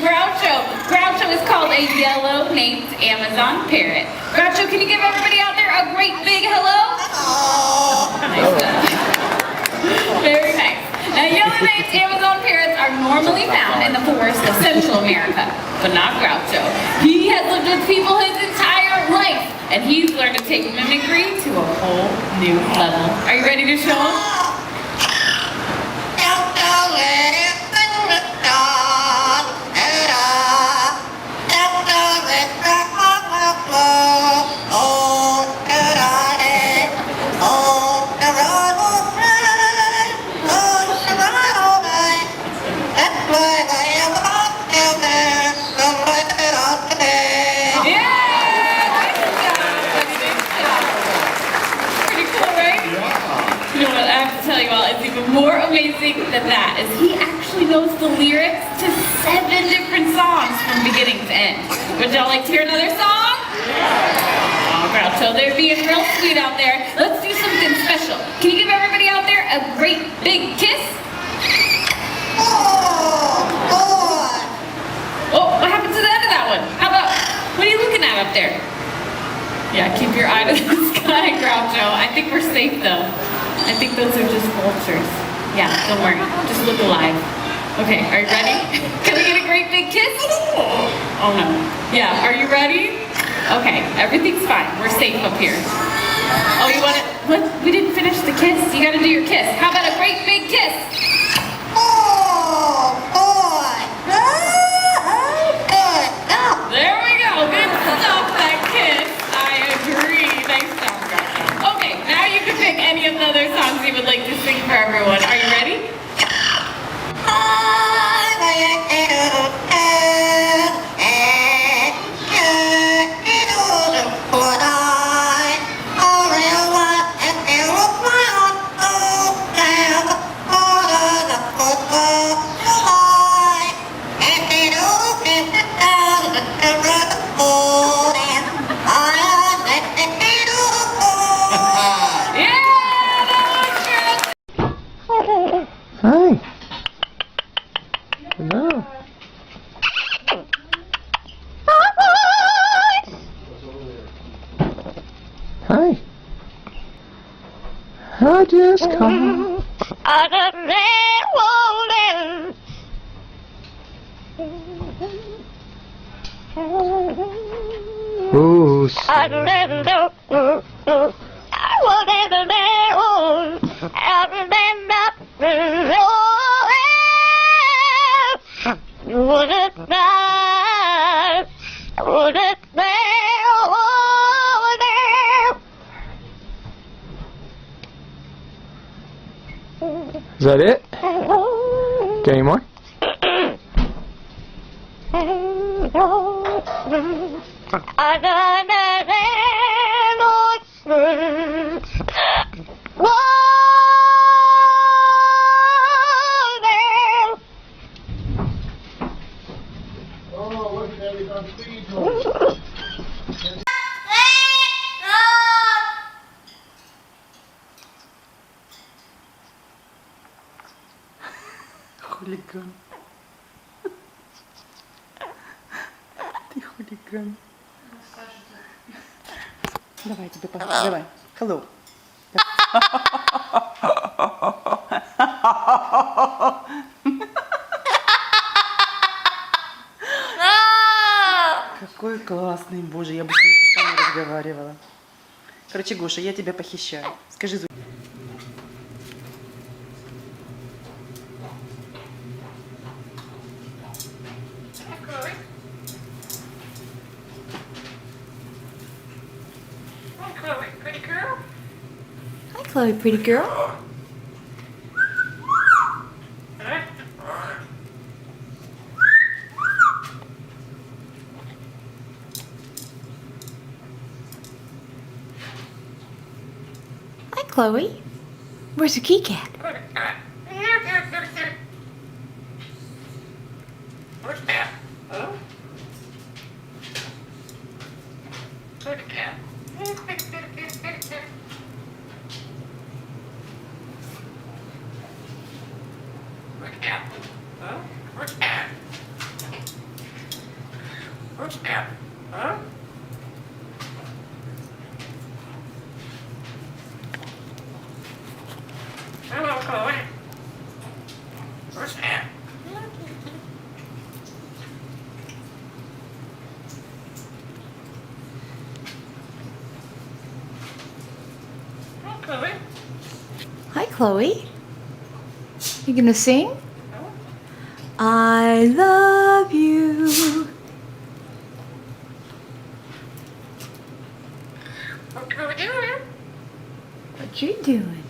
Groucho. Groucho is called a yellow-naped Amazon parrot. Groucho, can you give everybody out there a great big hello? Nice job. Very nice. Now, yellow-naped Amazon parrots are normally found in the forests of Central America, but not Groucho. He has lived with people his entire life, and he's learned to take mimicry to a whole new level. Are you ready to show him? More amazing than that is he actually knows the lyrics to 7 different songs from beginning to end. Would y'all like to hear another song? Oh, Groucho, they're being real sweet out there. Let's do something special. Can you give everybody out there a great big kiss? Oh, what happened to the end of that one? How about, what are you looking at up there? Yeah, keep your eye to the sky, Groucho. I think we're safe though. I think those are just vultures. Yeah, don't worry. Just look alive. Okay, are you ready? Can we get a great big kiss? Oh no. Yeah, are you ready? Okay, everything's fine. We're safe up here. Oh, you want it? What? We didn't finish the kiss. You gotta do your kiss. How about a great big kiss? There we go. Good stuff, that kiss. I agree. Nice job, Groucho. Okay, now you can pick any of the other songs you would like to sing for everyone. Are you ready? Hi. Hello. Hi. I just come. Ooh. Is that it? Got any more? Хулиган. Ты хулиган. Давай тебе давай. Hello. Какой классный, боже, я бы с ним часами разговаривала. Короче, Гоша, я тебя похищаю. Скажи звук. Chloe, pretty girl. Hi, Chloe. Where's the key cat? Hi, Chloe. You gonna sing? I love you. What you doing?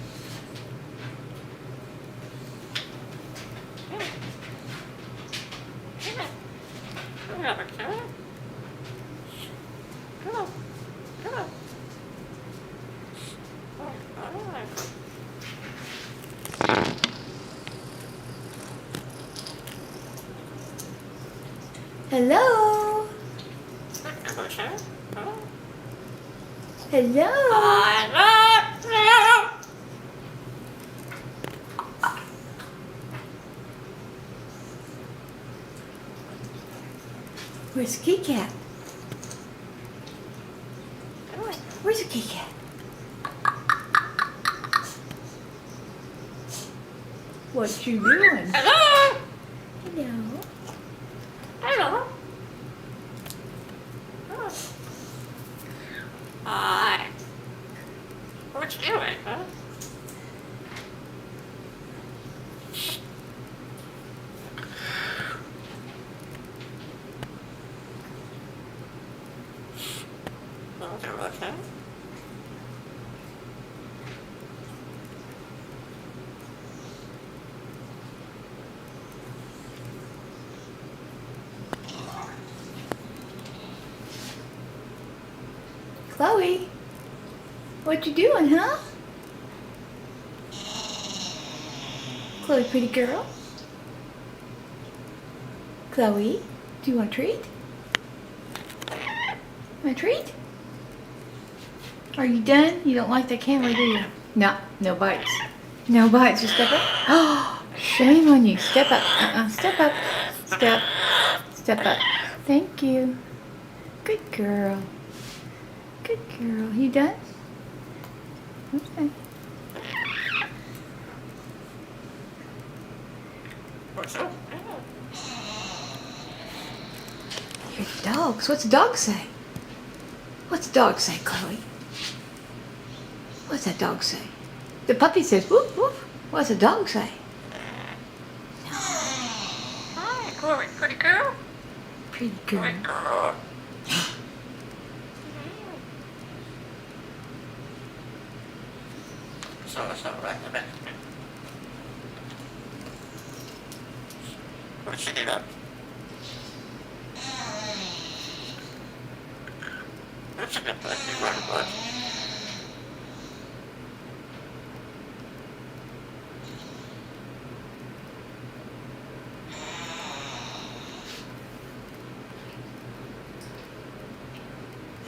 Hello. Hello. Where's the kitty cat? Where's the kitty cat? What you doing? Hello? Hello. Hello? Hi. What you doing, huh? Okay. Chloe. What you doing, huh? Chloe, pretty girl. Chloe, do you want a treat? Want a treat? Are you done? You don't like the camera, do you? No, no bites. No bites. Just step up. Oh, shame on you. Step up. Step up. Step. Step up. Thank you. Good girl. Good girl. You done? Okay. Your dogs. What's the dog say? What's the dog say, Chloe? What's that dog say? The puppy says woof woof. What's the dog say? Hi, Chloe, pretty girl. Pretty girl. girl. So right in the back. What's it up? That's a good place to run,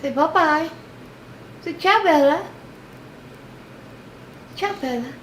Say bye-bye. Say ciao, Bella. Ciao, Bella.